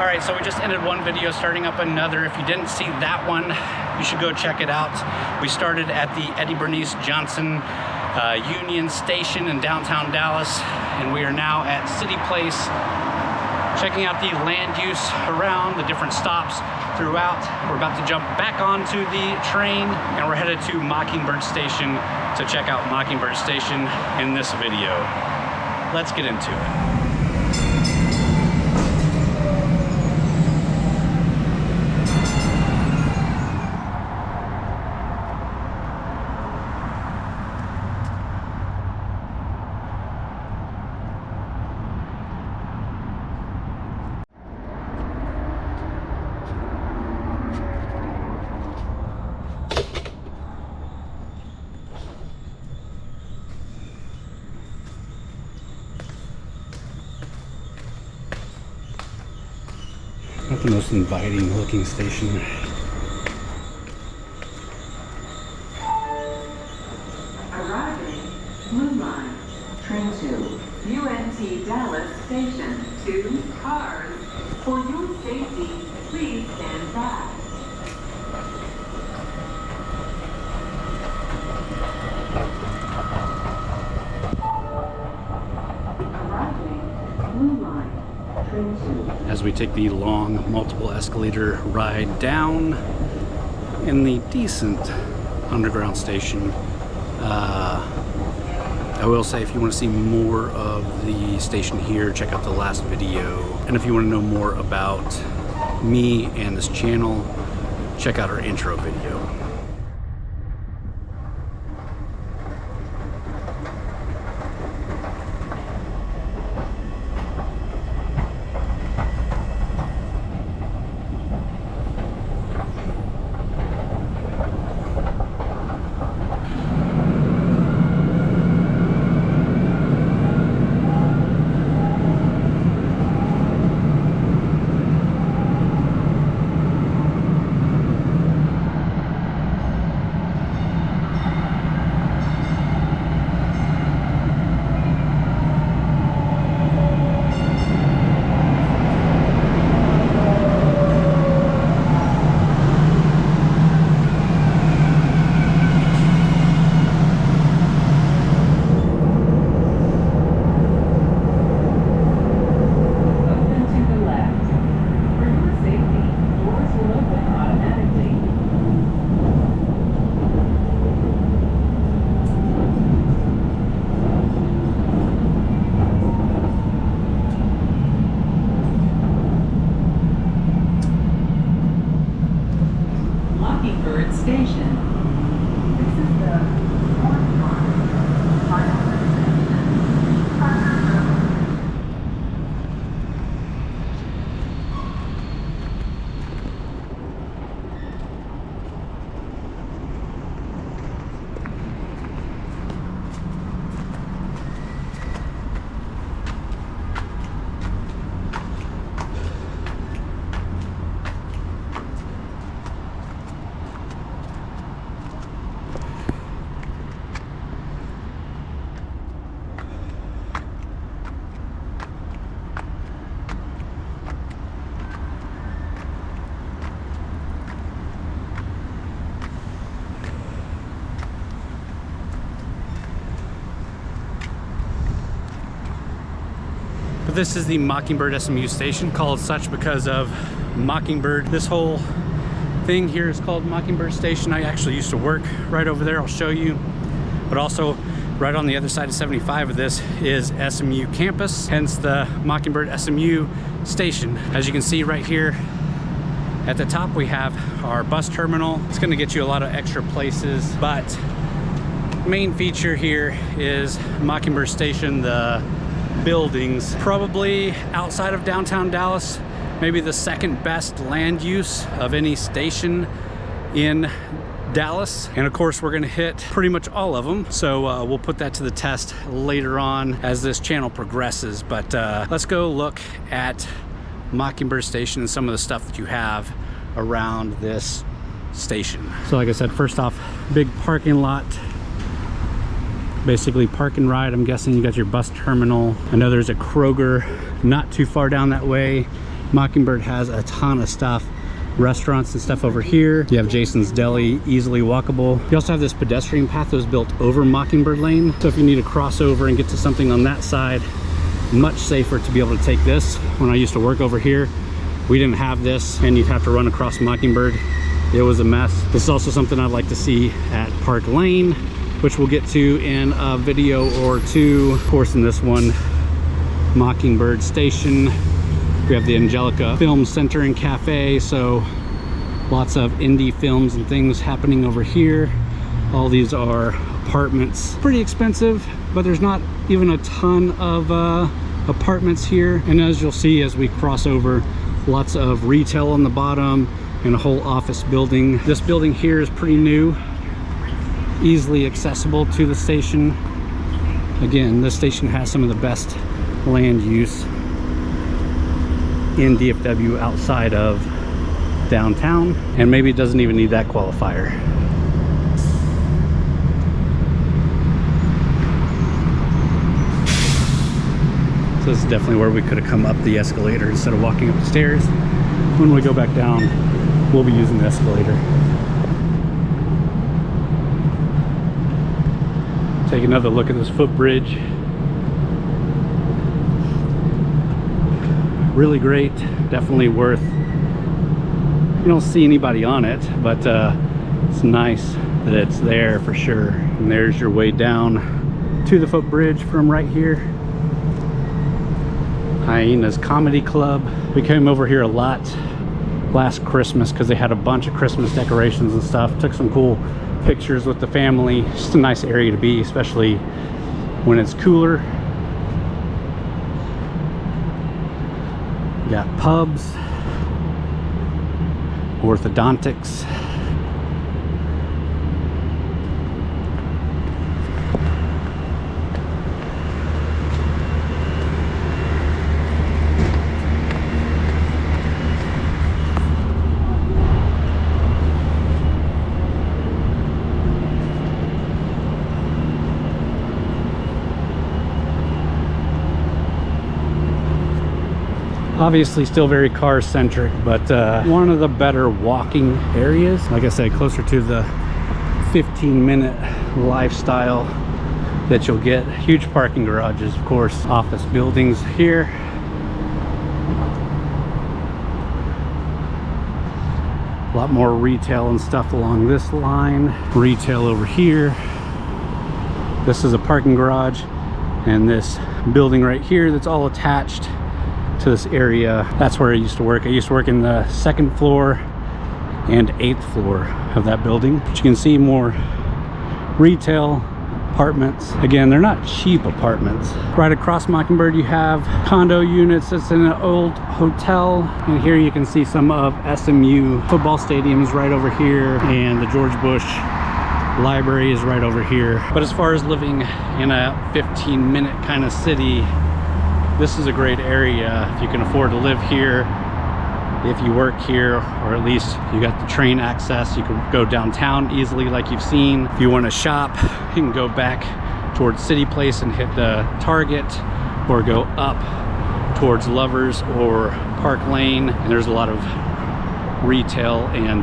All right, so we just ended one video, starting up another. If you didn't see that one, you should go check it out. We started at the Eddie Bernice Johnson Union Station in downtown Dallas, and we are now at Cityplace, checking out the land use around the different stops throughout. We're about to jump back onto the train, and we're headed to Mockingbird Station to check out Mockingbird Station in this video. Let's get into it. Not the most inviting looking station. Arriving, Blue Line, train to UNT Dallas Station. 2 cars. For your safety, please stand back. Arriving, Blue Line, train to. As we take the long multiple escalator ride down in the decent underground station. I will say, if you want to see more of the station here, check out the last video. And if you want to know more about me and this channel, check out our intro video. Mockingbird Station. This is the fourth line. Final destination, Parker Road. But this is the Mockingbird SMU station, called such because of Mockingbird. This whole thing here is called Mockingbird Station. I actually used to work right over there, I'll show you. But also right on the other side of 75 of this is SMU campus, hence the Mockingbird SMU station. As you can see right here at the top, we have our bus terminal. It's gonna get you a lot of extra places, but main feature here is Mockingbird Station, the buildings. Probably outside of downtown Dallas, maybe the second best land use of any station in Dallas. And of course, we're gonna hit pretty much all of them. So we'll put that to the test later on as this channel progresses. But let's go look at Mockingbird Station and some of the stuff that you have around this station. So like I said, first off, big parking lot. Basically park and ride. I'm guessing you got your bus terminal. I know there's a Kroger not too far down that way. Mockingbird has a ton of stuff. Restaurants and stuff over here. You have Jason's Deli, easily walkable. You also have this pedestrian path that was built over Mockingbird Lane. So if you need to cross over and get to something on that side, much safer to be able to take this. When I used to work over here, we didn't have this and you'd have to run across Mockingbird. It was a mess. This is also something I'd like to see at Park Lane, which we'll get to in a video or two. Of course, in this one, Mockingbird Station. We have the Angelica Film Center and Cafe, so lots of indie films and things happening over here. All these are apartments. Pretty expensive, but there's not even a ton of apartments here. And as you'll see as we cross over, lots of retail on the bottom and a whole office building. This building here is pretty new, easily accessible to the station. Again, this station has some of the best land use in DFW outside of downtown, and maybe it doesn't even need that qualifier. So this is definitely where we could have come up the escalator instead of walking up the stairs. When we go back down, we'll be using the escalator. Take another look at this footbridge. Really great, definitely worth. You don't see anybody on it, but it's nice that it's there for sure. And there's your way down to the footbridge from right here. Hyena's Comedy Club. We came over here a lot last Christmas because they had a bunch of Christmas decorations and stuff. Took some cool pictures with the family. Just a nice area to be, especially when it's cooler. You got pubs, orthodontics. Obviously still very car centric, but one of the better walking areas. Like I said, closer to the 15-minute lifestyle that you'll get. Huge parking garages, of course, office buildings here. A lot more retail and stuff along this line. Retail over here. This is a parking garage, and this building right here that's all attached to this area. That's where I used to work. I used to work in the 2nd floor and 8th floor of that building. But you can see more retail apartments. Again, they're not cheap apartments. Right across Mockingbird, you have condo units. It's in an old hotel. And here you can see some of SMU football stadiums right over here. And the George Bush Library is right over here. But as far as living in a 15-minute kind of city, this is a great area if you can afford to live here, if you work here, or at least you got the train access. You can go downtown easily like you've seen. If you want to shop, you can go back towards Cityplace and hit the Target, or go up towards Lovers or Park Lane. And there's a lot of retail and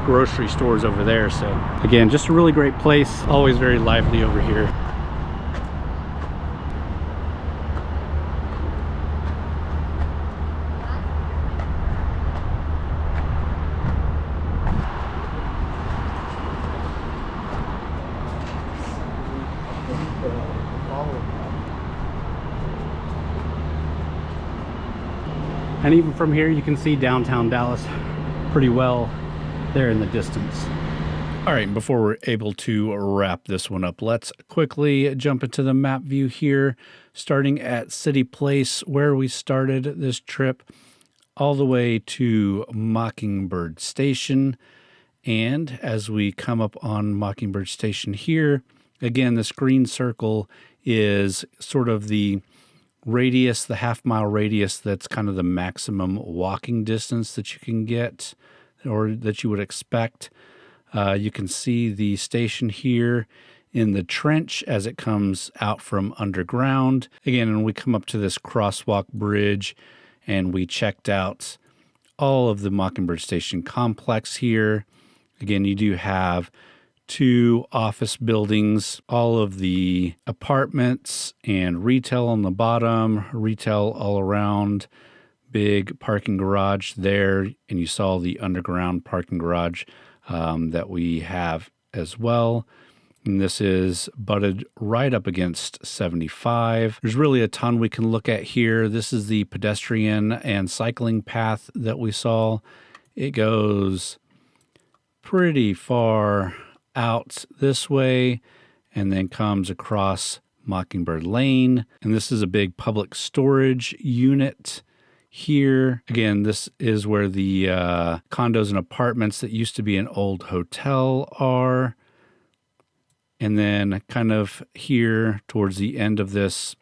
grocery stores over there. So again, just a really great place. Always very lively over here. And even from here, you can see downtown Dallas pretty well there in the distance. All right, before we're able to wrap this one up, let's quickly jump into the map view here, starting at Cityplace, where we started this trip, all the way to Mockingbird Station. And as we come up on Mockingbird Station here, again, this green circle is sort of the radius, the half-mile radius, that's kind of the maximum walking distance that you can get, or that you would expect. You can see the station here in the trench as it comes out from underground. Again, when we come up to this crosswalk bridge, and we checked out all of the Mockingbird Station complex here. Again, you do have 2 office buildings, all of the apartments and retail on the bottom, retail all around, big parking garage there, and you saw the underground parking garage that we have as well. And this is butted right up against 75. There's really a ton we can look at here. This is the pedestrian and cycling path that we saw. It goes pretty far out this way and then comes across Mockingbird Lane. And this is a big public storage unit here. Again, this is where the condos and apartments that used to be an old hotel are. And then kind of here towards the end of this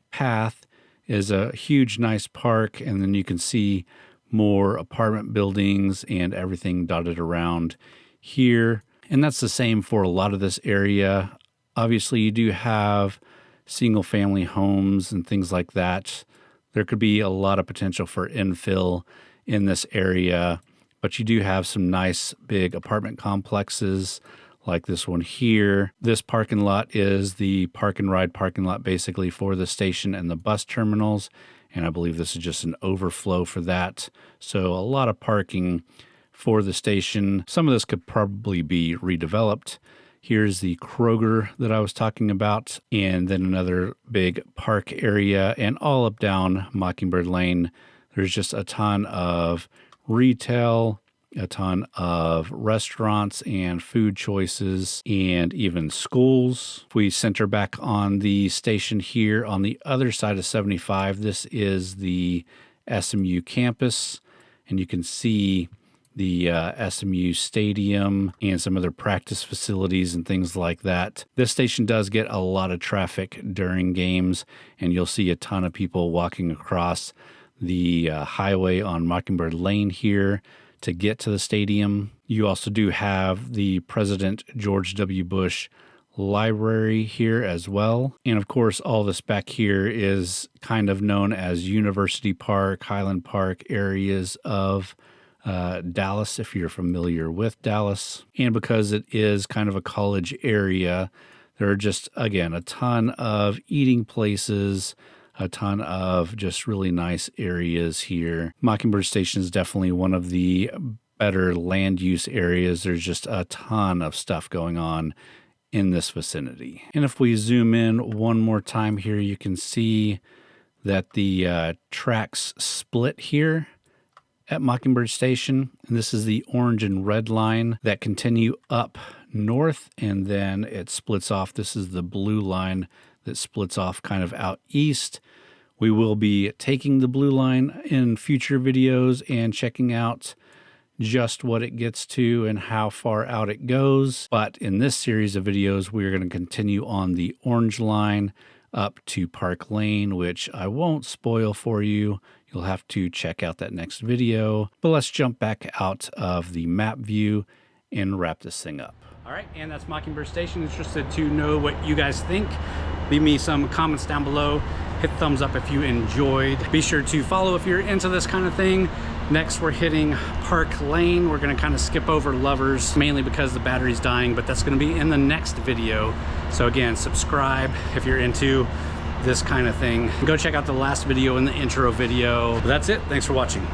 path is a huge, nice park. And then you can see more apartment buildings and everything dotted around here. And that's the same for a lot of this area. Obviously, you do have single family homes and things like that. There could be a lot of potential for infill in this area, but you do have some nice big apartment complexes like this one here. This parking lot is the park and ride parking lot basically for the station and the bus terminals. And I believe this is just an overflow for that. So a lot of parking for the station. Some of this could probably be redeveloped. Here's the Kroger that I was talking about, and then another big park area, and all up down Mockingbird Lane. There's just a ton of retail, a ton of restaurants and food choices, and even schools. If we center back on the station here on the other side of 75, this is the SMU campus, and you can see the SMU stadium and some other practice facilities and things like that. This station does get a lot of traffic during games, and you'll see a ton of people walking across the highway on Mockingbird Lane here to get to the stadium. You also do have the President George W. Bush Library here as well. And of course, all this back here is kind of known as University Park, Highland Park areas of Dallas, if you're familiar with Dallas. And because it is kind of a college area, there are just, again, a ton of eating places, a ton of just really nice areas here. Mockingbird Station is definitely one of the better land use areas. There's just a ton of stuff going on in this vicinity. And if we zoom in one more time here, you can see that the tracks split here at Mockingbird Station. And this is the orange and red line that continue up north, and then it splits off. This is the blue line that splits off kind of out east. We will be taking the blue line in future videos and checking out just what it gets to and how far out it goes. But in this series of videos, we're going to continue on the orange line up to Park Lane, which I won't spoil for you. You'll have to check out that next video. But let's jump back out of the map view and wrap this thing up. All right, and that's Mockingbird Station. Interested to know what you guys think. Leave me some comments down below. Hit thumbs up if you enjoyed. Be sure to follow if you're into this kind of thing. Next, we're hitting Park Lane. We're gonna kind of skip over Lovers, mainly because the battery's dying, but that's gonna be in the next video. So again, subscribe if you're into this kind of thing. Go check out the last video in the intro video. That's it, thanks for watching.